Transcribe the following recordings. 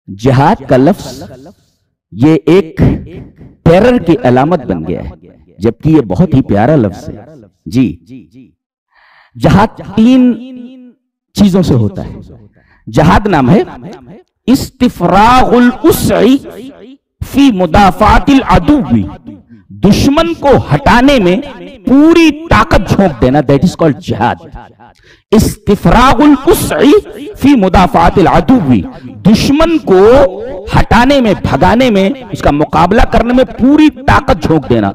जिहाद का लफ्ज ये एक टेरर की अलामत बन गया है, जबकि ये बहुत ही प्यारा लफ्ज है जी। जिहाद 3 चीजों से होता है। जिहाद नाम है इस्तिफरागुल उसई फी मुदाफातिल अदुव्वी, दुश्मन को हटाने में पूरी ताकत झोंक देना, दैट इज कॉल्ड जिहाद। इस्तिफरागुल उसई फी मुदाफातिल अदुव्वी, दुश्मन को हटाने में, भगाने में, उसका मुकाबला करने में पूरी ताकत झोंक देना,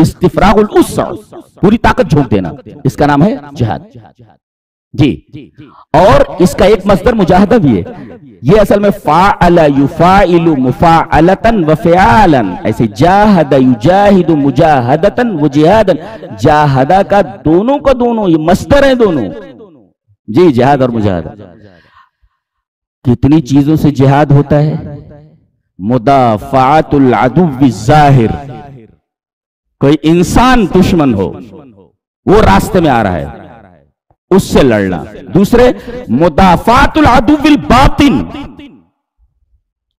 इस्तिफरागुल उसई, पूरी ताकत झोंक देना, इसका नाम है जिहाद जी। और इसका एक मस्दर मुजाहदा भी है। ये असल में फाअला युफाइलु मुफाअलतन व फ़िआलन, ऐसे जाहदा युजाहिदु मुजाहदतन व जिहादन, जाहदा का दोनों ये मस्दर है दोनों जी, जिहाद और मुजाहदा। कितनी चीजों से जिहाद होता है? मुदाफातुल अदुव्वि ज़ाहिर, कोई इंसान दुश्मन हो, वो रास्ते में आ रहा है, उससे लड़ना। दूसरे मुदाफातुल अदुव्विल बातिन,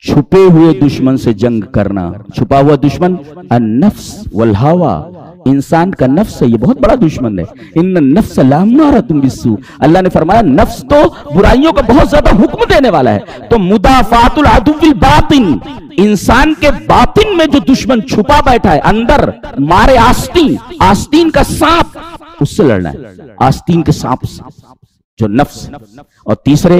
छुपे हुए दुश्मन से जंग करना। छुपा हुआ दुश्मन अन्नफ्स वल हवा, इंसान का नफ्स है, ये बहुत बड़ा दुश्मन है। इन्न नफ्स लअम्मारतुम बिस्सू, अल्लाह ने फरमाया नफ्स तो बुराइयों का बहुत ज्यादा हुक्म देने वाला है। तो मुदाफातुल अदुव्विल बातिन, इंसान के बातिन में जो दुश्मन छुपा बैठा है, अंदर मारे आस्तीन का सांप, उससे लड़ना है, आस्तीन के सांप से, जो नफ्स। और तीसरे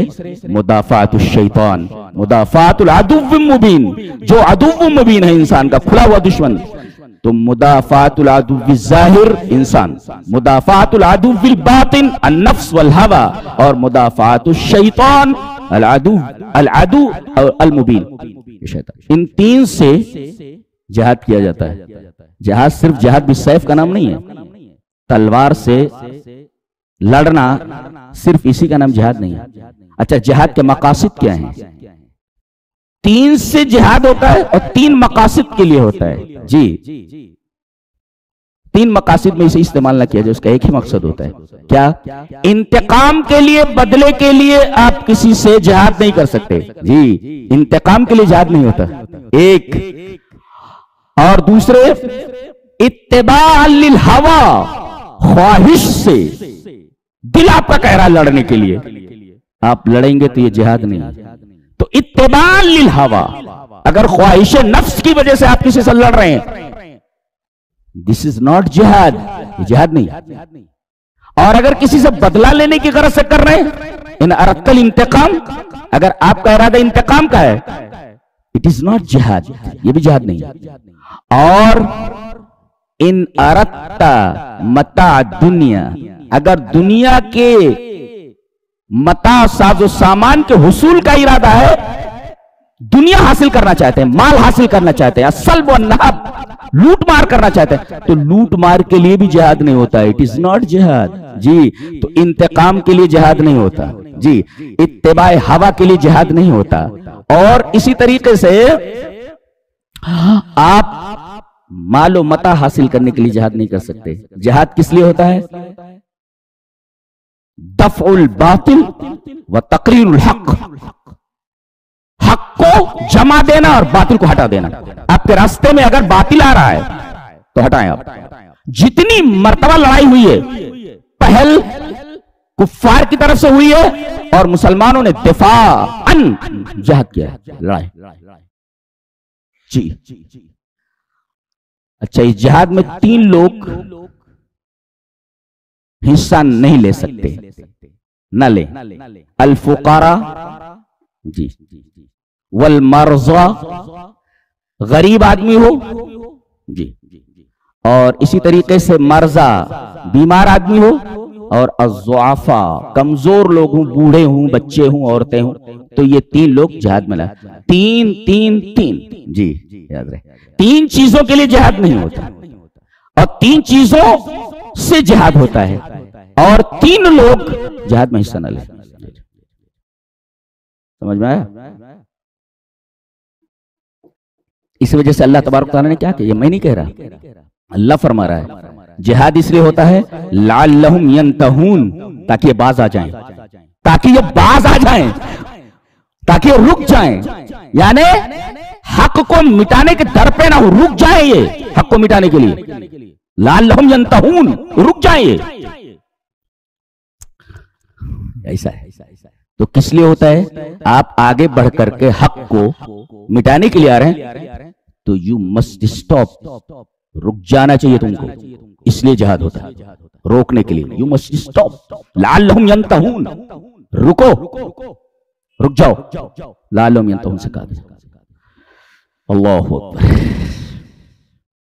मुदाफातुश शैतान, मुदाफातुल अदुव्विल मुबीन, जो अदुव्वुल मुबीन है इंसान का, खुला हुआ दुश्मन। तो मुदाफातुल अदुव्विल ज़ाहिर इंसान, मुदाफातुल अदुव्विल बातिन अन्नफ्स वल हवा, और मुदाफातुश शैतान अल अदु अल मुबीन, शैतान। इन 3 से जिहाद किया जाता है। जिहाद सिर्फ जिहाद भी सैफ का नाम नहीं है, तलवार से लड़ना सिर्फ इसी का नाम जिहाद नहीं है। अच्छा, जिहाद के मकासद क्या हैं? 3 से जिहाद होता है और 3 मकासद के लिए होता है जी। 3 मकासद में इसे इस्तेमाल ना किया जाए, उसका एक ही मकसद होता है, क्या? इंतकाम के लिए, बदले के लिए आप किसी से जिहाद नहीं कर सकते जी, इंतकाम के लिए जिहाद नहीं होता, एक। और दूसरे इत्तिबा लिल हवा, ख्वाहिश से दिल आपका कह रहा लड़ने के लिए, आप लड़ेंगे तो ये जिहाद नहीं। तो इत्तिबा लिल हवा, अगर ख्वाहिश नफ्स की वजह से आप किसी से लड़ रहे हैं, दिस इज नॉट जिहाद, ये जिहाद नहीं। और अगर किसी से बदला लेने की गरज से कर रहे हैं, इन अरक्कल इंतकाम, अगर आपका इरादा इंतकाम का है, इट इज नॉट जिहाद, ये भी जिहाद नहीं। और इन अरत्ता मता दुनिया, अगर दुनिया के मता साजो सामान के हुसूल का इरादा है, दुनिया हासिल करना चाहते हैं, माल हासिल करना चाहते हैं, सल्ब व नहब, लूट मार करना चाहते हैं, तो लूट मार के लिए भी जिहाद नहीं होता, इट इज नॉट जिहाद जी। तो इंतकाम के लिए जिहाद नहीं होता जी, इत्तिबाए हवा के लिए जिहाद नहीं होता। और इसी तरीके से आप मालो मता हासिल करने के लिए जिहाद नहीं कर सकते। जिहाद किस लिए होता है? दफउल बातिल व तकरीरुल हक, हक को जमा देना और बातिल को हटा देना। आपके रास्ते में अगर बातिल आ रहा है तो हटाएं आप। जितनी मर्तबा लड़ाई हुई है, पहल कुफ्फार की तरफ से हुई है और मुसलमानों ने दिफाअन जिहाद किया है, लड़ाई जी। अच्छा, इस जिहाद में 3 लोग हिस्सा नहीं ले सकते, न ले, अल फुकारा जी, वल मर्जा, गरीब आदमी हो जी, और इसी तरीके से मर्जा बीमार आदमी हो, और अज़्ज़ुआफा कमजोर लोग हों, बूढ़े हों, बच्चे हों, औरतें हों। तो ये 3 लोग जिहाद में लाए। 3 जी, याद रहे, 3 चीजों के लिए जिहाद नहीं होता, और 3 चीजों से जिहाद होता है, और 3 लोग जिहाद में हिस्सा न ले। समझ में आया? इस वजह से अल्लाह तबारक तआला ने क्या किया, ये मैं नहीं कह रहा, अल्लाह फरमा रहा है, जिहाद इसलिए होता है लअल्लहुम यंतहून, ताकि ये बाज आ जाएं, ताकि ये बाज आ जाएं। ताकि ये रुक जाएं, यानी हक को मिटाने के दर पे ना हो, रुक जाए ये हक को मिटाने के लिए। लअल्लहुम यंतहून, रुक जाए ये। ऐसा है। तो किस लिए होता है? आप आगे बढ़ करके हक को मिटाने के लिए आ रहे हैं, तो यू मस्ट स्टॉप, रुक जाना चाहिए तुमको। इसलिए जिहाद होता है, रोकने के लिए। यू मस्ट स्टॉप, लअल्लहुम यंतहून, रुको, रुक जाओ। लअल्लहुम यंतहून से कहा। अल्लाहु अकबर।